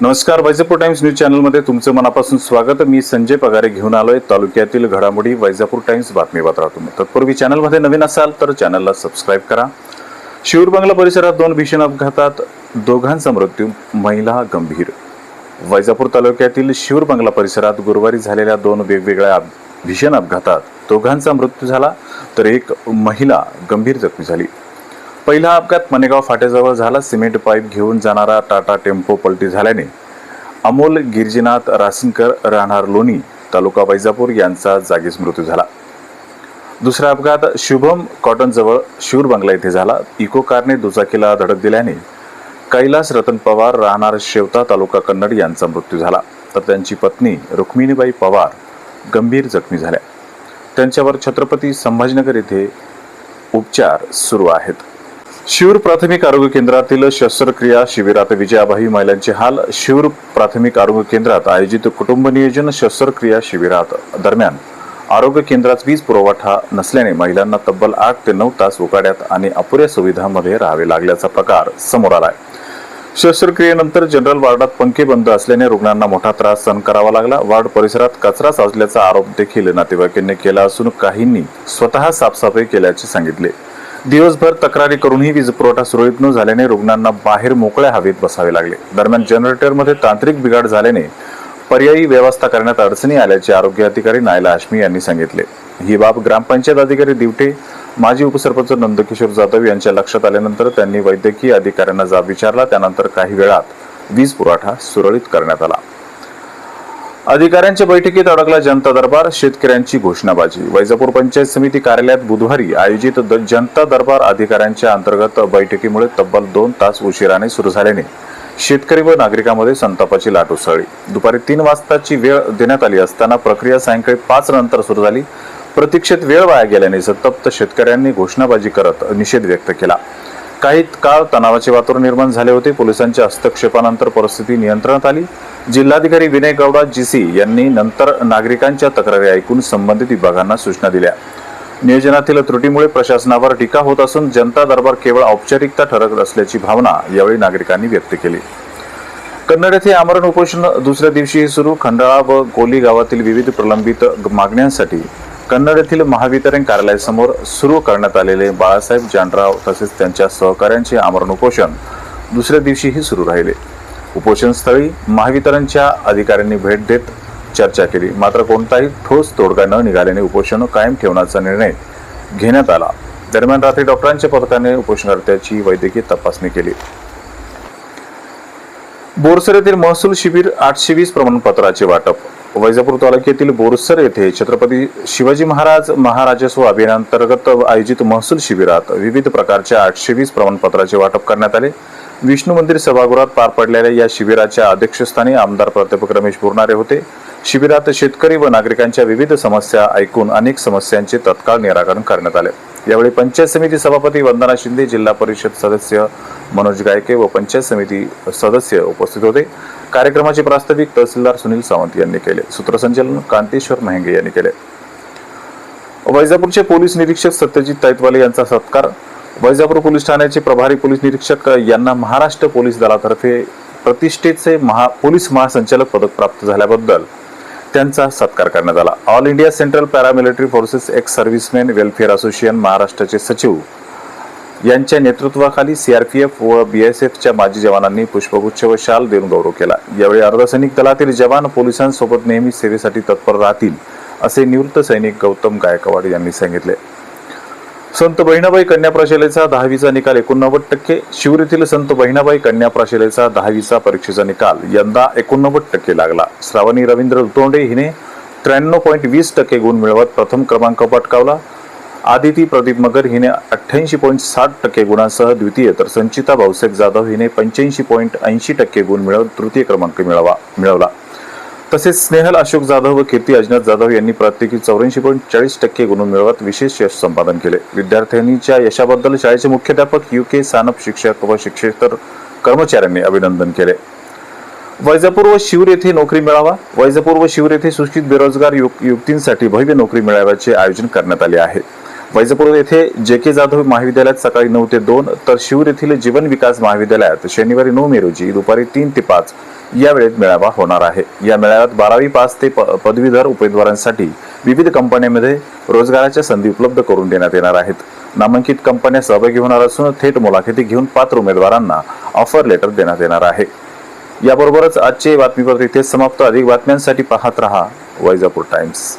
नमस्कार. Vaijapur times news चॅनलमध्ये तुमचं मनापासून स्वागत. मी संजय पगारे घेऊन आलोय तालुक्यातील घडामोडी वैजापूर टाइम्स बातमीपत्रातून. तत्पूर्वी चॅनलमध्ये नवीन असाल तर चॅनलला सबस्क्राईब करा. शिऊर बंगला परिसरात 2 भीषण अपघातात दोघांचा मृत्यू, महिला गंभीर. वैजापूर तालुक्यातील शिऊर बंगला परिसरात गुरुवारी झालेल्या 2 वेगवेगळ्या भीषण अपघातात दोघांचा मृत्यू झाला तर एक महिला गंभीर जखमी झाली. पहिला अपघात मनेगाव फाट्याजवळ झाला. सिमेंट पाईप घेऊन जाणारा टाटा टेम्पो पलटी झाल्याने अमोल गिरजीनाथ रासिनकर राहणार लोणी तालुका वैजापूर यांचा जागीच मृत्यू झाला. दुसरा अपघात शुभम कॉटनजवळ शिऊर बंगला येथे झाला. इको कारने दुचाकीला धडक दिल्याने कैलास रतन पवार राहणार शेवता तालुका कन्नड यांचा मृत्यू झाला तर त्यांची पत्नी रुक्मिणीबाई पवार गंभीर जखमी झाल्या. त्यांच्यावर छत्रपती संभाजीनगर येथे उपचार सुरू आहेत. शिऊर प्राथमिक आरोग्य केंद्रातील शस्त्रक्रिया शिबिरात विजयाबाई महिलांचे हाल. शिऊर प्राथमिक आरोग्य केंद्रात आयोजित कुटुंब नियोजन शस्त्रक्रिया शिबिरात दरम्यान आरोग्य केंद्रात वीज पुरवठा नसल्याने महिलांना तब्बल 8 ते 9 तास उकाड्यात आणि अपुऱ्या सुविधांमध्ये राहावे लागल्याचा प्रकार समोर आलाय. शस्त्रक्रियेनंतर जनरल वार्डात पंखे बंद असल्याने रुग्णांना मोठा त्रास सहन करावा लागला. वार्ड परिसरात कचरा साचल्याचा आरोप देखील नातेवाईकांनी केला असून काहींनी स्वतः साफसफाई केल्याचे सांगितले. दिवसभर तक्रारी करूनही वीज पुरवठा सुरळीत न झाल्याने रुग्णांना बाहेर मोकळ्या हवेत बसावे लागले. दरम्यान जनरेटरमध्ये तांत्रिक बिघाड झाल्याने पर्यायी व्यवस्था करण्यात अडचणी आल्याचे आरोग्य अधिकारी नायला हाशमी यांनी सांगितले. ही बाब ग्रामपंचायत अधिकारी दिवटे, माजी उपसरपंच नंदकिशोर जाधव यांच्या लक्षात आल्यानंतर त्यांनी वैद्यकीय अधिकाऱ्यांना जाब विचारला. त्यानंतर काही वेळात वीज पुरवठा सुरळीत करण्यात आला. अधिकाऱ्यांच्या बैठकीत अडकला जनता दरबार, शेतकऱ्यांची घोषणाबाजी. वैजापूर पंचायत समिती कार्यालयात बुधवारी आयोजित जनता दरबार अधिकाऱ्यांच्या अंतर्गत बैठकीमुळे तब्बल 2 तास उशिराने सुरू झाल्याने शेतकरी व नागरिकांमध्ये संतापाची लाट उसळली. दुपारी 3 वाजताची वेळ देण्यात आली असताना प्रक्रिया सायंकाळी 5 नंतर सुरू झाली. प्रतीक्षेत वेळ वाया गेल्याने संतप्त शेतकऱ्यांनी घोषणाबाजी करत निषेध व्यक्त केला. काही काळ तणावाचे वातावरण निर्माण झाले होते. पोलिसांच्या हस्तक्षेपानंतर परिस्थिती नियंत्रणात आली. जिल्हाधिकारी विनय गौडा जीसी यांनी नंतर नागरिकांच्या तक्रारी ऐकून संबंधित विभागांना सूचना दिल्या. नियोजनातील त्रुटीमुळे प्रशासनावर टीका होत असून जनता दरबार केवळ औपचारिकता ठरत असल्याची भावना यावेळी नागरिकांनी व्यक्त केली. कन्नड येथे आमरण उपोषण दुसऱ्या दिवशीही सुरू. खंडाळा व गोली गावातील विविध प्रलंबित मागण्यांसाठी कन्नड येथील महावितरण कार्यालयासमोर सुरू करण्यात आलेले बाळासाहेब जानराव तसेच त्यांच्या सहकाऱ्यांचे आमरण उपोषण दुसऱ्या दिवशीही सुरू राहिले. उपोषणस्थळी महावितरणच्या अधिकाऱ्यांनी भेट देत चर्चा केली. मात्र कोणताही ठोस तोडगा न निघाल्याने उपोषण कायम ठेवण्याचा निर्णय घेण्यात आला. दरम्यान रात्री डॉक्टरांच्या पथकाने उपोषणकर्त्याची वैद्यकीय तपासणी केली. बोरसर येथील महसूल शिबिर 820 प्रमाणपत्राचे वाटप. वैजापूर तालुक्यातील बोरसर येथे छत्रपती शिवाजी महाराज महाराजस्व अभियानांतर्गत आयोजित महसूल शिबिरात विविध प्रकारच्या 820 प्रमाणपत्राचे वाटप करण्यात आले. विष्णू मंदिर सभागृहात पार पडलेल्या या शिबिराच्या अध्यक्षस्थानी आमदार प्राध्यापक रमेश बोरनारे होते. शिबिरात शेतकरी व नागरिकांच्या विविध समस्या ऐकून अनेक समस्यांचे तत्काळ निराकरण करण्यात आले. यावेळी पंचायत समिती सभापती वंदना शिंदे, जिल्हा परिषद सदस्य मनोज गायके व पंचायत समिती सदस्य उपस्थित होते. कार्यक्रमाचे प्रास्ताविक तहसीलदार सुनील सावंत यांनी केले. सूत्रसंचालन कांतेश्वर मेहंगे यांनी केले. वैजापूरचे पोलीस निरीक्षक सत्यजित ताईतवाले यांचा सत्कार. वैजापूर पोलीस ठाण्याचे प्रभारी पोलीस निरीक्षक यांना महाराष्ट्र पोलीस दलातर्फे प्रतिष्ठेचे पोलीस महासंचालक पदक प्राप्त झाल्याबद्दल त्यांचा सत्कार करण्यात आला. All India Central Paramilitary Forces Ex Servicemen Welfare Association महाराष्ट्राचे सचिव यांच्या नेतृत्वाखाली सीआरपीएफ व बीएसएफच्या माजी जवानांनी पुष्पगुच्छ व शाल देऊन गौरव केला. यावेळी अर्धसैनिक दलातील जवान पोलिसांसोबत नेहमी सेवेसाठी तत्पर राहतील असे निवृत्त सैनिक गौतम गायकवाड यांनी सांगितले. संत बहिणाबाई कन्या प्रशालेचा 10वीचा निकाल 89%. शिऊर येथील संत बहिणाबाई कन्या प्रशालेचा 10वीचा परीक्षेचा निकाल यंदा 89% लागला. श्रावणी रवींद्र उतोंडे हिने 93.20% गुण मिळवत प्रथम क्रमांक पटकावला. आदिती प्रदीप मगर हिने 88.60% गुणांसह द्वितीय, तर संचिता भाऊसाहेब जाधव हिने 85.80% गुण मिळवत तृतीय क्रमांक मिळवला. तसेच स्नेहल अशोक जाधव व कीर्ती अजनत जाधव यांनी प्रत्येकी 84.40% गुण मिळवत विशेष यश संपादन केले. विद्यार्थिनीच्या यशाबद्दल शाळेचे मुख्याध्यापक UK सानप, शिक्षक व शिक्षकेतर कर्मचाऱ्यांनी अभिनंदन केले. वैजापूर व शिऊर येथे नोकरी मेळावा. वैजापूर व शिऊर येथे सुशिक्षित बेरोजगार युवतींसाठी भव्य नोकरी मेळाव्याचे आयोजन करण्यात आले आहे. वैजापूर येथे जे.के. जाधव महाविद्यालयात सकाळी 9 ते 2 तर शिऊर येथील जीवन विकास महाविद्यालयात शनिवारी 9 मे रोजी दुपारी 3 ते 5 या वेळेत मेळावा होणार आहे। या मेळाव्यात 12वी पास ते पदवीधर उमेदवारांसाठी विविध कंपन्यांमध्ये रोजगाराच्या संधी उपलब्ध करून देण्यात येणार आहेत। नामांकित कंपन्या सहभागी होणार असून थेट मुलाखती घेऊन पात्र उमेदवारांना ऑफर लेटर देण्यात येणार आहे। याबरोबरच आजचे बातमीपत्र इथे समाप्त। अधिक बातम्यांसाठी पाहत रहा वैजापूर टाइम्स।